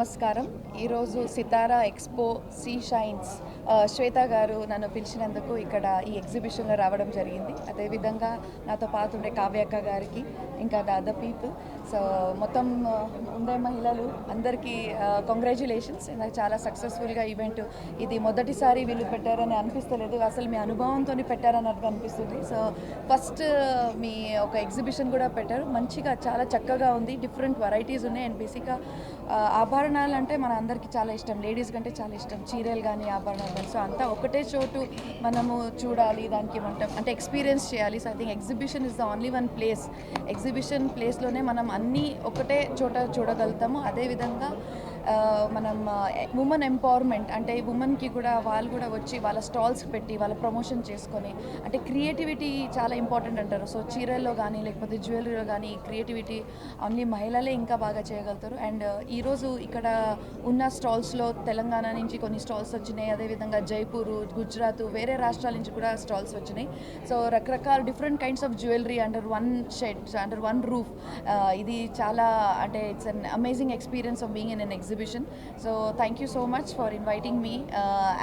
నమస్కారం. ఈరోజు సితారా expo see shines శ్వేత గారు నన్ను పిలిచినందుకు ఇక్కడ ఈ ఎగ్జిబిషన్లో రావడం జరిగింది. అదేవిధంగా నాతో పాటు ఉండే కావ్యక్క గారికి ఇంకా ద అదర్ పీపుల్. సో మొత్తం ఉండే మహిళలు అందరికీ కంగ్రాచ్యులేషన్స్. నాకు చాలా సక్సెస్ఫుల్గా ఈవెంట్ ఇది మొదటిసారి వీళ్ళు పెట్టారని అనిపిస్తలేదు, అసలు మీ అనుభవంతో పెట్టారని అనిపిస్తుంది. సో ఫస్ట్ మీ ఒక ఎగ్జిబిషన్ కూడా పెట్టారు, మంచిగా చాలా చక్కగా ఉంది, డిఫరెంట్ వెరైటీస్ ఉన్నాయి. అండ్ బేసిక్గా ఆభరణాలు అంటే మన అందరికీ చాలా ఇష్టం, లేడీస్ కంటే చాలా ఇష్టం, చీరలు కానీ ఆభరణాలు కానీ. సో అంతా ఒకటే చోటు మనము చూడాలి, దానికి అంటే ఎక్స్పీరియన్స్ చేయాలి. So I think exhibition is the only one place. Exhibition ప్లేస్లోనే మనం అన్నీ ఒకటే చోట చూడగలుగుతాము. అదేవిధంగా మనం ఉమెన్ ఎంపవర్మెంట్ అంటే ఉమెన్కి కూడా వాళ్ళు కూడా వచ్చి వాళ్ళ స్టాల్స్ పెట్టి వాళ్ళ ప్రమోషన్ చేసుకొని, అంటే క్రియేటివిటీ చాలా ఇంపార్టెంట్ అంటారు. సో చీరల్లో కానీ లేకపోతే జ్యువెలరీలో కానీ క్రియేటివిటీ ఓన్లీ మహిళలే ఇంకా బాగా చేయగలుగుతారు. అండ్ ఈరోజు ఇక్కడ ఉన్న స్టాల్స్లో తెలంగాణ నుంచి కొన్ని స్టాల్స్ వచ్చినాయి, అదేవిధంగా జైపూరు, గుజరాత్, వేరే రాష్ట్రాల నుంచి కూడా స్టాల్స్ వచ్చినాయి. సో రకరకాల different kinds of jewellery under one shed, under one roof. ఇది చాలా అంటే it's an amazing experience of being in an exhibition. So thank you so much for inviting me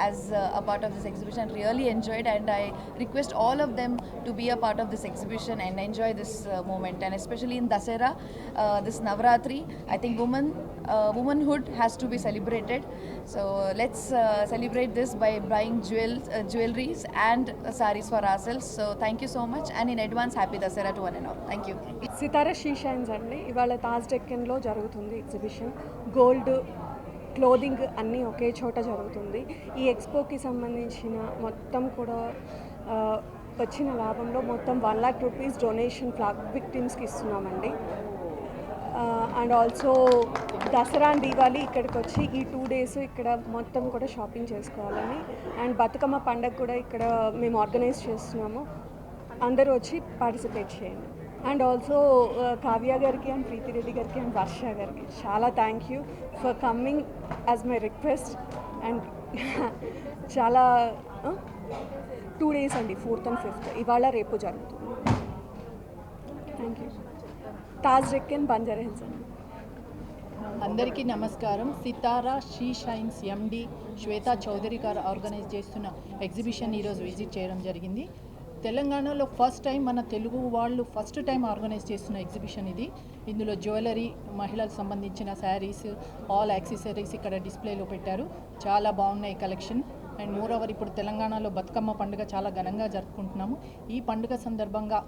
as a part of this exhibition. Really enjoyed, and I request all of them to be a part of this exhibition and enjoy this moment, and especially in Dasera, this Navratri. I think womanhood has to be celebrated. So let's celebrate this by buying jewelries and sarees for ourselves. So thank you so much, and in advance happy Dasera to one and all. Thank you. Sitara she shines అండి ఇవాళ తాజ్ డెక్కన్లో జరుగుతుంది exhibition. Gold, clothing అన్నీ ఒకే చోట జరుగుతుంది. ఈ ఎక్స్పోకి సంబంధించిన మొత్తం కూడా వచ్చిన లాభంలో మొత్తం 1 lakh rupees డొనేషన్ ఫ్లాగ్ విక్టిమ్స్కి ఇస్తున్నామండి. And also Dasara and Diwali ఇక్కడికి వచ్చి ఈ 2 days ఇక్కడ మొత్తం కూడా షాపింగ్ చేసుకోవాలని, అండ్ బతుకమ్మ పండగ కూడా ఇక్కడ మేము ఆర్గనైజ్ చేస్తున్నాము, అందరూ వచ్చి పార్టిసిపేట్ చేయండి. అండ్ ఆల్సో కావ్య గారికి అండ్ ప్రీతి రెడ్డి గారికి అండ్ వర్ష గారికి చాలా thank you for coming as my request. And చాలా 2 days అండి, 4th and 5th, ఇవాళ రేపు జరుగుతుంది. Thank you. Taj Deccan, Banjara hills అండి. అందరికీ నమస్కారం. సితారా షీ షైన్స్ ఎండి శ్వేతా చౌదరి గారు ఆర్గనైజ్ చేస్తున్న ఎగ్జిబిషన్ ఈరోజు విజిట్ చేయడం జరిగింది. తెలంగాణలో ఫస్ట్ టైం మన తెలుగు వాళ్ళు ఫస్ట్ టైం ఆర్గనైజ్ చేస్తున్న ఎగ్జిబిషన్ ఇది. ఇందులో జ్యువెలరీ, మహిళలకు సంబంధించిన శారీస్, ఆల్ యాక్సెసరీస్ ఇక్కడ డిస్ప్లేలో పెట్టారు. చాలా బాగున్నాయి కలెక్షన్. అండ్ మోరోవర్ ఇప్పుడు తెలంగాణలో బతుకమ్మ పండుగ చాలా ఘనంగా జరుపుకుంటున్నాము. ఈ పండుగ సందర్భంగా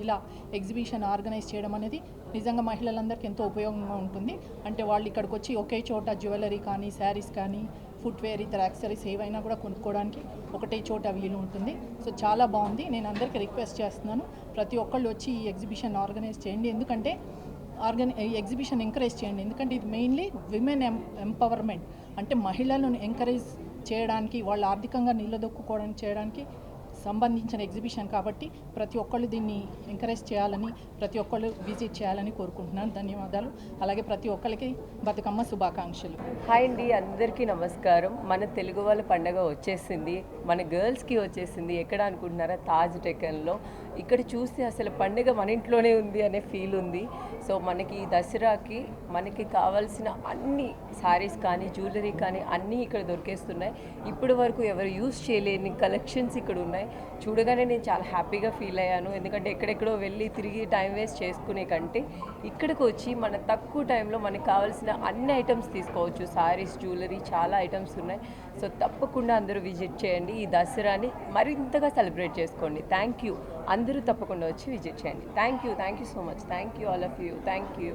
ఇలా ఎగ్జిబిషన్ ఆర్గనైజ్ చేయడం అనేది నిజంగా మహిళలందరికీ ఎంతో ఉపయోగంగా ఉంటుంది. అంటే వాళ్ళు ఇక్కడికి వచ్చి ఒకే చోట జ్యువెలరీ కానీ, శారీస్ కానీ, ఫుట్వేర్, ఇతర యాక్సెసరీస్ ఏవైనా కూడా కొనుక్కోవడానికి ఒకటే చోట వీలు ఉంటుంది. సో చాలా బాగుంది. నేను అందరికీ రిక్వెస్ట్ చేస్తున్నాను, ప్రతి ఒక్కళ్ళు వచ్చి ఈ ఎగ్జిబిషన్ ఆర్గనైజ్ చేయండి. ఎందుకంటే ఈ ఎగ్జిబిషన్ ఎంకరేజ్ చేయండి. ఎందుకంటే ఇది మెయిన్లీ విమెన్ ఎంపవర్మెంట్, అంటే మహిళలను ఎంకరేజ్ చేయడానికి, వాళ్ళు ఆర్థికంగా నిలదొక్కుకోవడానికి చేయడానికి సంబంధించిన ఎగ్జిబిషన్ కాబట్టి ప్రతి ఒక్కళ్ళు దీన్ని ఎంకరేజ్ చేయాలని, ప్రతి ఒక్కళ్ళు విజిట్ చేయాలని కోరుకుంటున్నాను. ధన్యవాదాలు. అలాగే ప్రతి ఒక్కరికి బతుకమ్మ శుభాకాంక్షలు. హాయ్ అండి, అందరికీ నమస్కారం. మన తెలుగు వాళ్ళ పండగ వచ్చేసింది, మన గర్ల్స్కి వచ్చేసింది. ఎక్కడ అనుకుంటున్నారా? తాజ్ డెక్కన్లో. ఇక్కడ చూస్తే అసలు పండుగ మన ఇంట్లోనే ఉంది అనే ఫీల్ ఉంది. సో మనకి దసరాకి మనకి కావాల్సిన అన్ని శారీస్ కానీ, జ్యువెలరీ కానీ అన్నీ ఇక్కడ దొరికేస్తున్నాయి. ఇప్పటి వరకు ఎవరు యూజ్ చేయలేని కలెక్షన్స్ ఇక్కడ ఉన్నాయి. చూడగానే నేను చాలా హ్యాపీగా ఫీల్ అయ్యాను. ఎందుకంటే ఎక్కడెక్కడో వెళ్ళి తిరిగి టైం వేస్ట్ చేసుకునే కంటే ఇక్కడికి వచ్చి మన తక్కువ టైంలో మనకు కావాల్సిన అన్ని ఐటమ్స్ తీసుకోవచ్చు. శారీస్, జ్యువెలరీ, చాలా ఐటమ్స్ ఉన్నాయి. సో తప్పకుండా అందరూ విజిట్ చేయండి. ఈ దసరాని మరింతగా సెలబ్రేట్ చేసుకోండి. Thank you. అందరూ తప్పకుండా వచ్చి విజిట్ చేయండి. Thank you so much. Thank you all of you. Thank you.